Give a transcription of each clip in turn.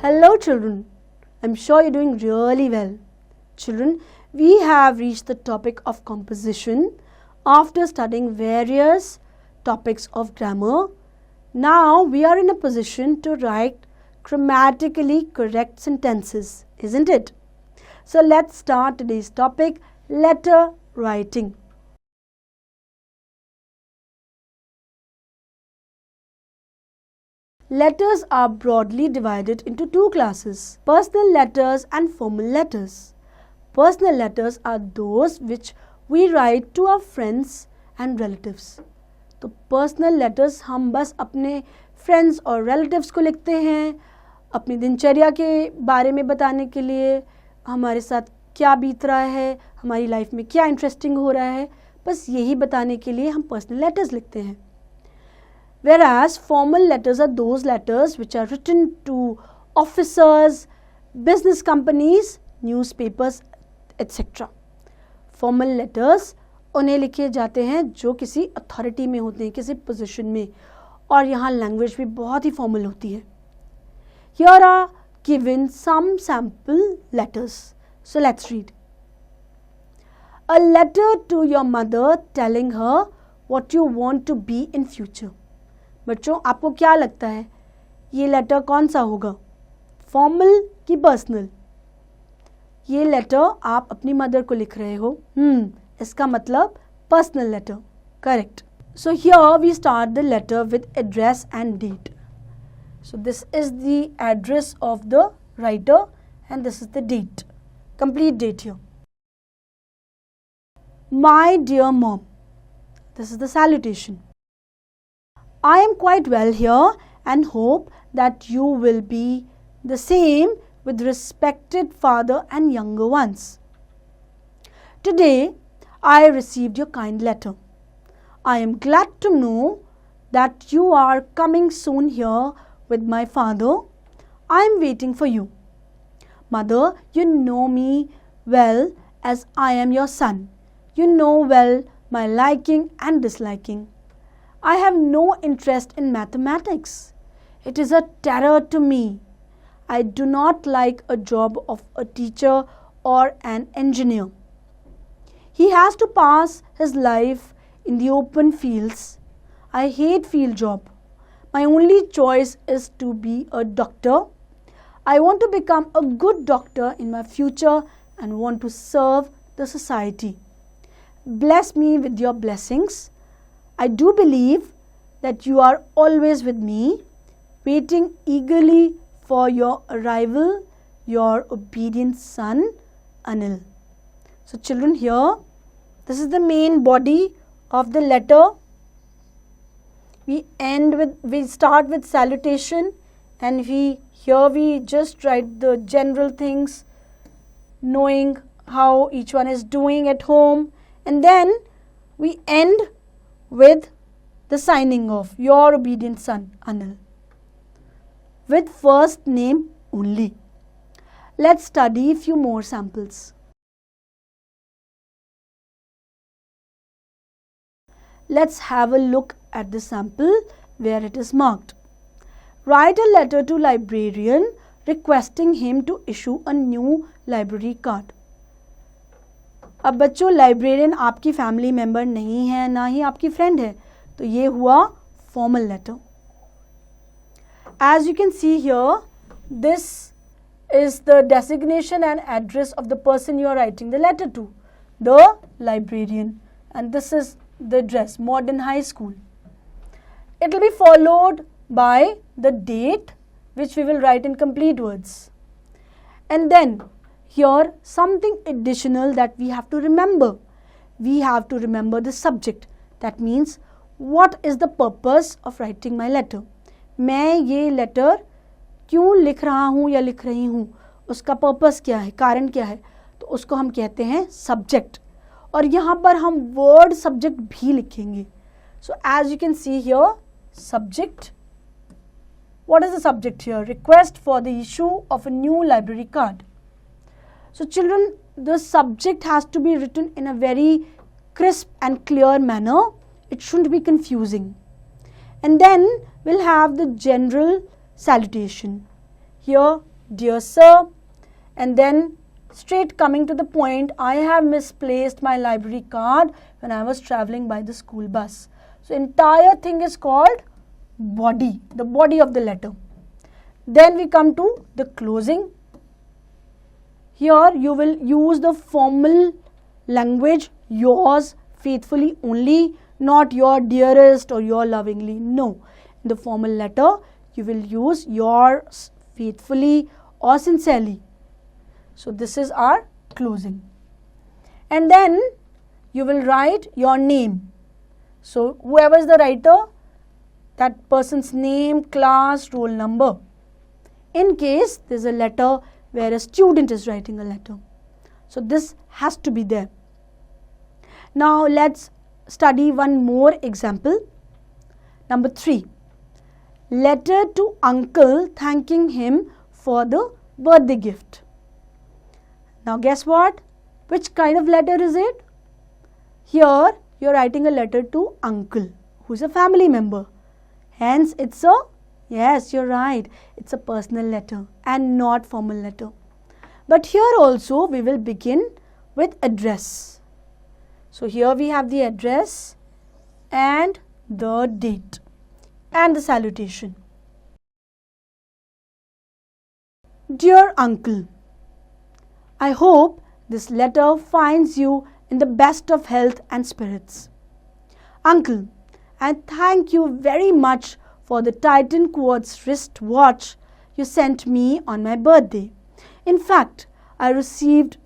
Hello children, I'm sure you're doing really well. Children, we have reached the topic of composition after studying various topics of grammar. Now we are in a position to write grammatically correct sentences, isn't it? So let's start today's topic, letter writing. Letters are broadly divided into two classes, personal letters and formal letters. Personal letters are those which we write to our friends and relatives. तो personal letters हम बस अपने friends और relatives को लिखते हैं, अपनी दिनचर्या के बारे में बताने के लिए, हमारे साथ क्या बीत रहा है, हमारी लाइफ में क्या इंटरेस्टिंग हो रहा है, बस यही बताने के लिए हम पर्सनल लेटर्स लिखते हैं. Whereas formal letters are those letters which are written to officers, business companies, newspapers, etc. Formal letters उन्हें लिखे जाते हैं जो किसी अथॉरिटी में होते हैं, किसी पोजीशन में, और यहाँ लैंग्वेज भी बहुत ही फॉर्मल होती है. Here are given some sample letters. So let's read. A letter to your mother telling her what you want to be in future. बच्चों, आपको क्या लगता है ये लेटर कौन सा होगा, फॉर्मल कि पर्सनल? ये लेटर आप अपनी मदर को लिख रहे हो, इसका मतलब personal letter. Correct. So here we start the letter with address and date. So this is the address of the writer and this is the date, complete date here. My dear mom, this is the salutation. I am quite well here and hope that you will be the same with respected father and younger ones. Today, I received your kind letter. I am glad to know that you are coming soon here with my father. I am waiting for you. Mother, you know me well as I am your son. You know well my liking and disliking. I have no interest in mathematics. It is a terror to me. I do not like a job of a teacher or an engineer. He has to pass his life in the open fields. I hate field job. My only choice is to be a doctor. I want to become a good doctor in my future and want to serve the society. Bless me with your blessings. I do believe that you are always with me, waiting eagerly for your arrival, your obedient son, Anil. So children, here, this is the main body of the letter. We start with salutation, and here we just write the general things, knowing how each one is doing at home, and then we end with the signing of your obedient son, Anil, with first name only. Let's study a few more samples. Let's have a look at the sample where it is marked. Write a letter to librarian requesting him to issue a new library card. अब बच्चों, librarian आपकी family member नहीं है, ना ही आपकी friend है, तो ये हुआ formal letter. As you can see here, this is the designation and address of the person you are writing the letter to, the librarian, and this is the address, modern high school. It will be followed by the date which we will write in complete words. And then here something additional that we have to remember. We have to remember the subject. That means what is the purpose of writing my letter. मैं ये letter क्यों लिख रहा हूँ या लिख रही हूँ, उसका purpose क्या है, कारण क्या है, तो उसको हम कहते हैं subject. और यहाँ पर हम word subject भी लिखेंगे. So as you can see here, subject. What is the subject here? Request for the issue of a new library card. So children, the subject has to be written in a very crisp and clear manner. It shouldn't be confusing. And then we'll have the general salutation. Here Dear Sir, and then straight coming to the point, I have misplaced my library card when I was traveling by the school bus. So entire thing is called body, the body of the letter. Then we come to the closing. Here you will use the formal language, yours faithfully only, not your dearest or your lovingly. No, in the formal letter you will use yours faithfully or sincerely. So this is our closing. And then you will write your name. So whoever is the writer, that person's name, class, roll number. In case there is a letter where a student is writing a letter. So this has to be there. Now let's study one more example. Number 3. Letter to uncle thanking him for the birthday gift. Now guess what? Which kind of letter is it? Here you are writing a letter to uncle, who is a family member. Hence it's a, yes, you're right, it's a personal letter and not formal letter. But here also we will begin with address. So here we have the address and the date and the salutation. Dear uncle, I hope this letter finds you in the best of health and spirits. Uncle, I thank you very much for the Titan Quartz wrist watch you sent me on my birthday. In fact, I received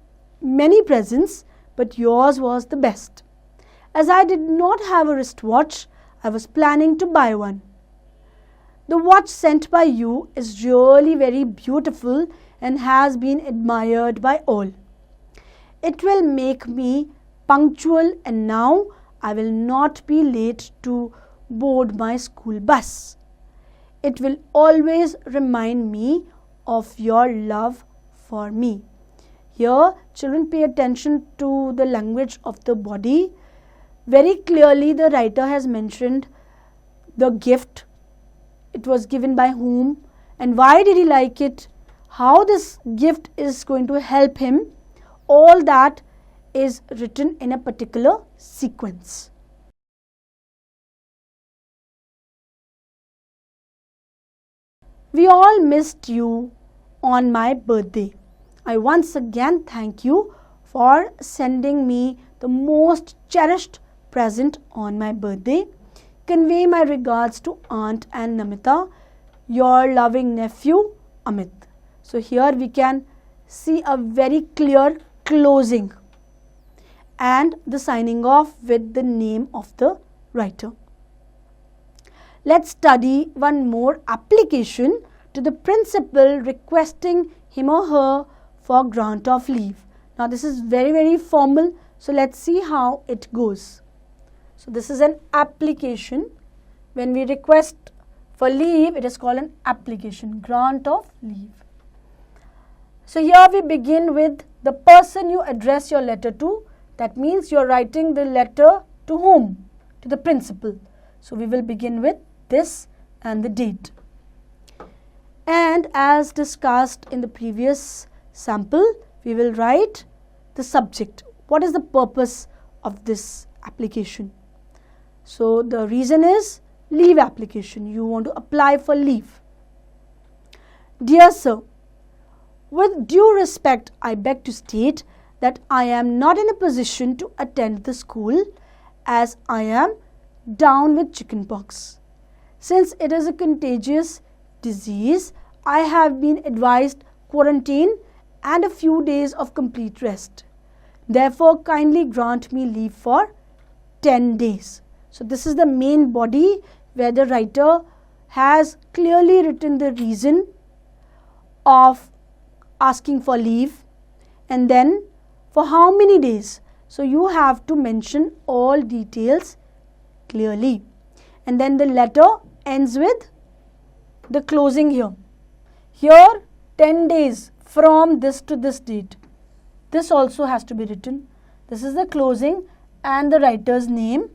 many presents, but yours was the best. As I did not have a wristwatch, I was planning to buy one. The watch sent by you is really very beautiful and has been admired by all. It will make me punctual, and now I will not be late to board my school bus. It will always remind me of your love for me. Here, children, pay attention to the language of the body. Very clearly, the writer has mentioned the gift. It was given by whom and why did he like it, how this gift is going to help him. All that is written in a particular sequence. We all missed you on my birthday. I once again thank you for sending me the most cherished present on my birthday. Convey my regards to Aunt and Namita, your loving nephew Amit. So here we can see a very clear closing and the signing off with the name of the writer. Let's study one more application to the principal requesting him or her for grant of leave. Now this is very formal, so let's see how it goes. So this is an application. When we request for leave, it is called an application, grant of leave. So here we begin with the person you address your letter to. That means you are writing the letter to whom? To the principal. So we will begin with this and the date. And as discussed in the previous sample, we will write the subject. What is the purpose of this application? So the reason is leave application. You want to apply for leave. Dear Sir, with due respect, I beg to state that I am not in a position to attend the school as I am down with chickenpox. Since it is a contagious disease, I have been advised quarantine and a few days of complete rest. Therefore, kindly grant me leave for 10 days. So this is the main body where the writer has clearly written the reason of asking for leave and then for how many days. So you have to mention all details clearly. And then the letter ends with the closing here. Here 10 days from this to this date. This also has to be written. This is the closing and the writer's name.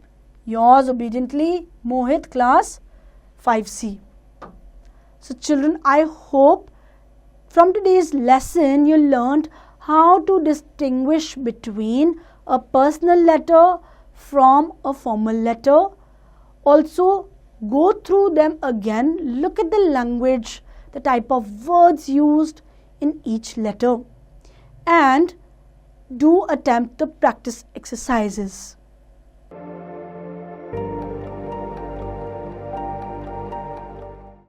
Yours obediently, Mohit, class 5C. So children, I hope From today's lesson, you learned how to distinguish between a personal letter from a formal letter. Also, go through them again, look at the language, the type of words used in each letter, and do attempt the practice exercises.